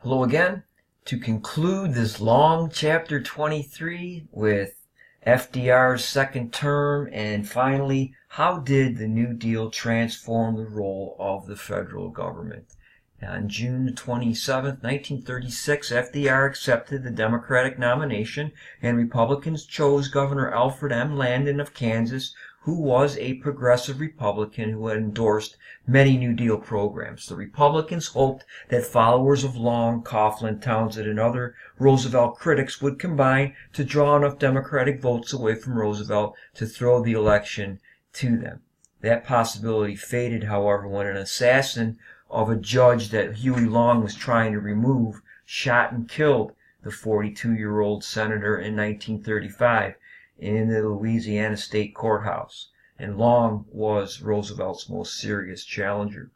Hello again. To conclude this long chapter 23 with FDR's second term, and finally, how did the New Deal transform the role of the federal government? On June 27, 1936, FDR accepted the Democratic nomination, and Republicans chose Governor Alfred M. Landon of Kansas, who was a progressive Republican who had endorsed many New Deal programs. The Republicans hoped that followers of Long, Coughlin, Townsend, and other Roosevelt critics would combine to draw enough Democratic votes away from Roosevelt to throw the election to them. That possibility faded, however, when an assassin of a judge that Huey Long was trying to remove shot and killed the 42-year-old senator in 1935 in the Louisiana State Courthouse, and Long was Roosevelt's most serious challenger.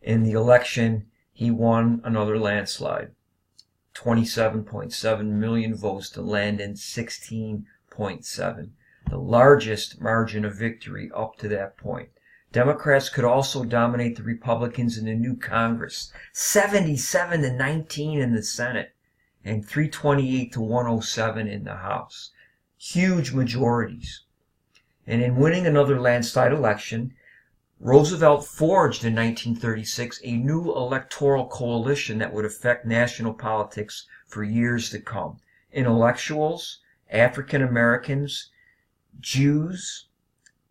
In the election, he won another landslide, 27.7 million votes to Landon's 16.7, the largest margin of victory up to that point. Democrats could also dominate the Republicans in the new Congress, 77-19 in the Senate, and 328-107 in the House. Huge majorities. And in winning another landslide election, Roosevelt forged in 1936 a new electoral coalition that would affect national politics for years to come. Intellectuals, African Americans, Jews,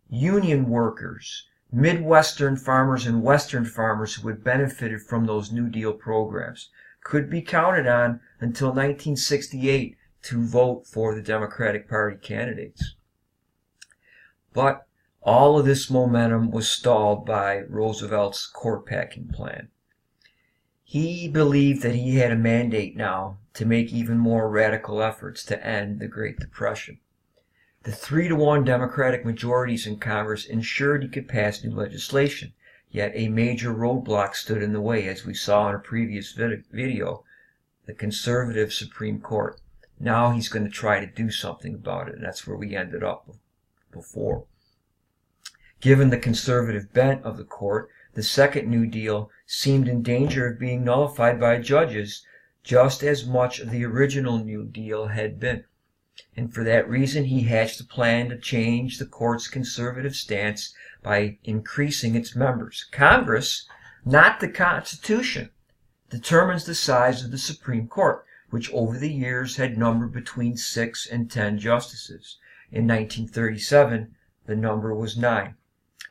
union workers, Midwestern farmers, and Western farmers who had benefited from those New Deal programs could be counted on until 1968 to vote for the Democratic Party candidates. But all of this momentum was stalled by Roosevelt's court-packing plan. He believed that he had a mandate now to make even more radical efforts to end the Great Depression. The 3-1 Democratic majorities in Congress ensured he could pass new legislation, yet a major roadblock stood in the way, as we saw in a previous video, the conservative Supreme Court. Now he's going to try to do something about it, and that's where we ended up before. Given the conservative bent of the court, the second New Deal seemed in danger of being nullified by judges, just as much of the original New Deal had been. And for that reason, he hatched a plan to change the court's conservative stance by increasing its members. Congress, not the Constitution, determines the size of the Supreme Court, which over the years had numbered between 6 and 10 justices. In 1937, the number was 9.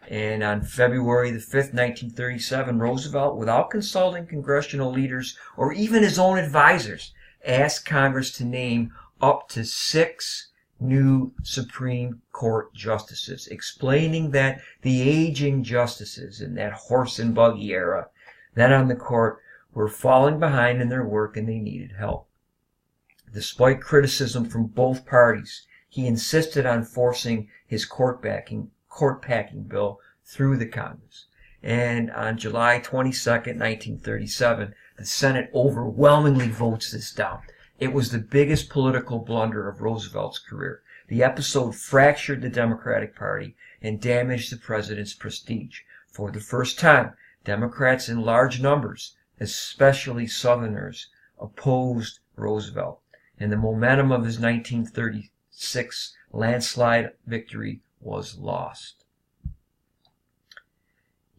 And on February the 5th, 1937, Roosevelt, without consulting congressional leaders or even his own advisors, asked Congress to name up to 6 new Supreme Court justices, explaining that the aging justices in that horse and buggy era then on the court were falling behind in their work and they needed help. Despite criticism from both parties, he insisted on forcing his court-packing bill through the Congress. And on July 22, 1937, the Senate overwhelmingly votes this down. It was the biggest political blunder of Roosevelt's career. The episode fractured the Democratic Party and damaged the president's prestige. For the first time, Democrats in large numbers, especially Southerners, opposed Roosevelt, and the momentum of his 1936 landslide victory was lost.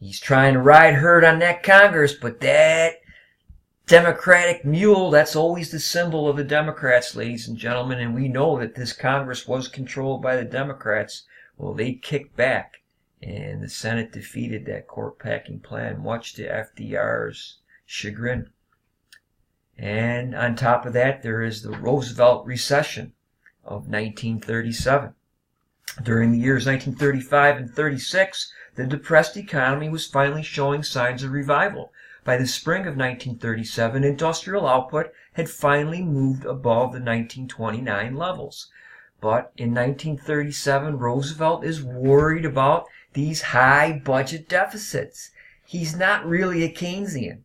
He's trying to ride herd on that Congress, but that Democratic mule, that's always the symbol of the Democrats, ladies and gentlemen, and we know that this Congress was controlled by the Democrats. Well, they kicked back, and the Senate defeated that court-packing plan, much to FDR's chagrin. And on top of that, there is the Roosevelt recession of 1937. During the years 1935 and 36, the depressed economy was finally showing signs of revival. By the spring of 1937, industrial output had finally moved above the 1929 levels. But in 1937, Roosevelt is worried about these high budget deficits. He's not really a Keynesian,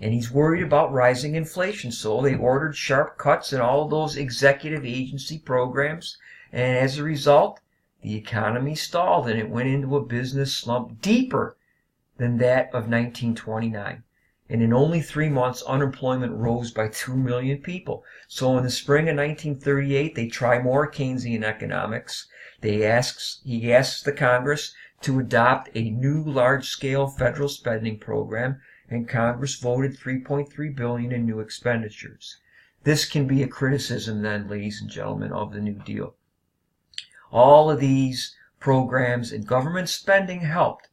and he's worried about rising inflation. So they ordered sharp cuts in all of those executive agency programs, and as a result, the economy stalled and it went into a business slump deeper than that of 1929. And in only 3 months, unemployment rose by 2 million people. So in the spring of 1938, they try more Keynesian economics. He asks the Congress to adopt a new large-scale federal spending program, and Congress voted $3.3 billion in new expenditures. This can be a criticism then, ladies and gentlemen, of the New Deal. All of these programs and government spending helped.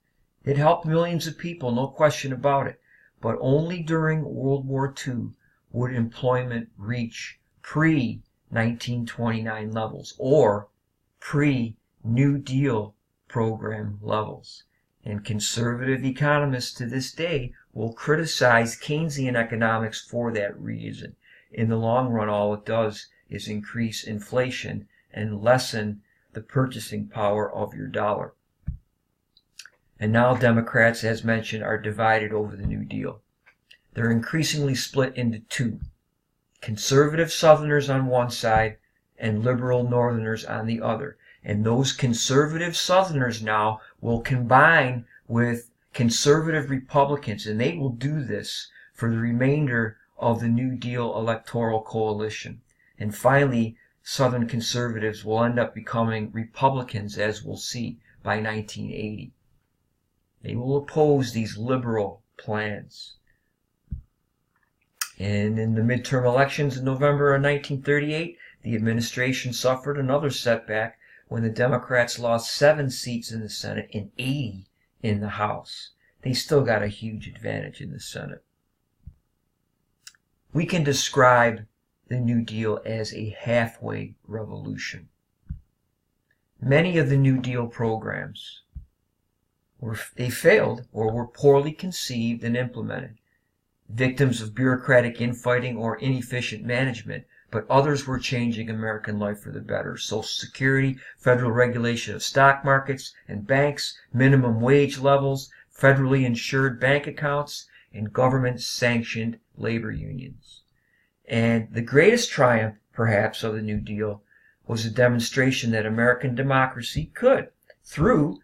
It helped millions of people, no question about it. But only during World War II would employment reach pre-1929 levels, or pre-New Deal program levels. And conservative economists to this day will criticize Keynesian economics for that reason. In the long run, all it does is increase inflation and lessen the purchasing power of your dollar. And now Democrats, as mentioned, are divided over the New Deal. They're increasingly split into two: conservative Southerners on one side and liberal Northerners on the other. And those conservative Southerners now will combine with conservative Republicans, and they will do this for the remainder of the New Deal electoral coalition. And finally, Southern conservatives will end up becoming Republicans, as we'll see, by 1980. They will oppose these liberal plans. And in the midterm elections in November of 1938, the administration suffered another setback when the Democrats lost 7 seats in the Senate and 80 in the House. They still got a huge advantage in the Senate. We can describe the New Deal as a halfway revolution. Many of the New Deal programs they failed or were poorly conceived and implemented, victims of bureaucratic infighting or inefficient management, but others were changing American life for the better. Social Security, federal regulation of stock markets and banks, minimum wage levels, federally insured bank accounts, and government-sanctioned labor unions. And the greatest triumph, perhaps, of the New Deal was a demonstration that American democracy could, through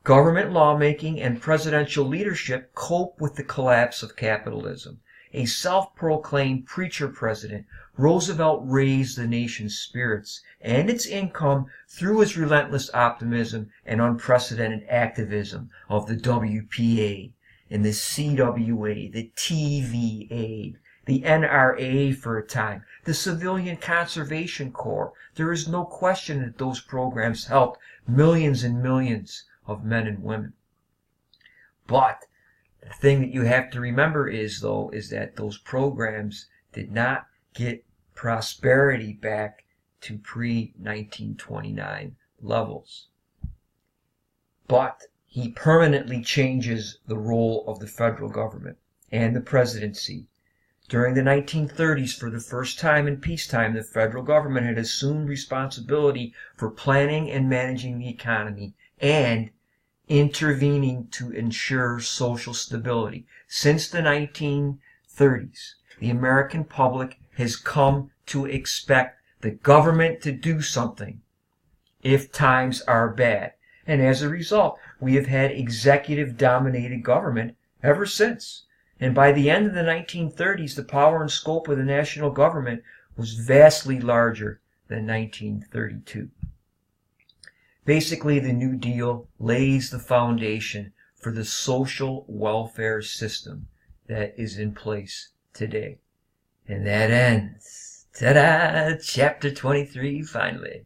government lawmaking and presidential leadership, cope with the collapse of capitalism. A self-proclaimed preacher president, Roosevelt raised the nation's spirits and its income through his relentless optimism and unprecedented activism of the WPA and the CWA, the TVA, the NRA for a time, the Civilian Conservation Corps. There is no question that those programs helped millions and millions of men and women. But the thing that you have to remember is that those programs did not get prosperity back to pre-1929 levels. But he permanently changes the role of the federal government and the presidency. During the 1930s, for the first time in peacetime, the federal government had assumed responsibility for planning and managing the economy and intervening to ensure social stability. Since the 1930s, the American public has come to expect the government to do something if times are bad. And as a result, we have had executive-dominated government ever since. And by the end of the 1930s, the power and scope of the national government was vastly larger than 1932. Basically, the New Deal lays the foundation for the social welfare system that is in place today. And that ends, ta-da, chapter 23, finally.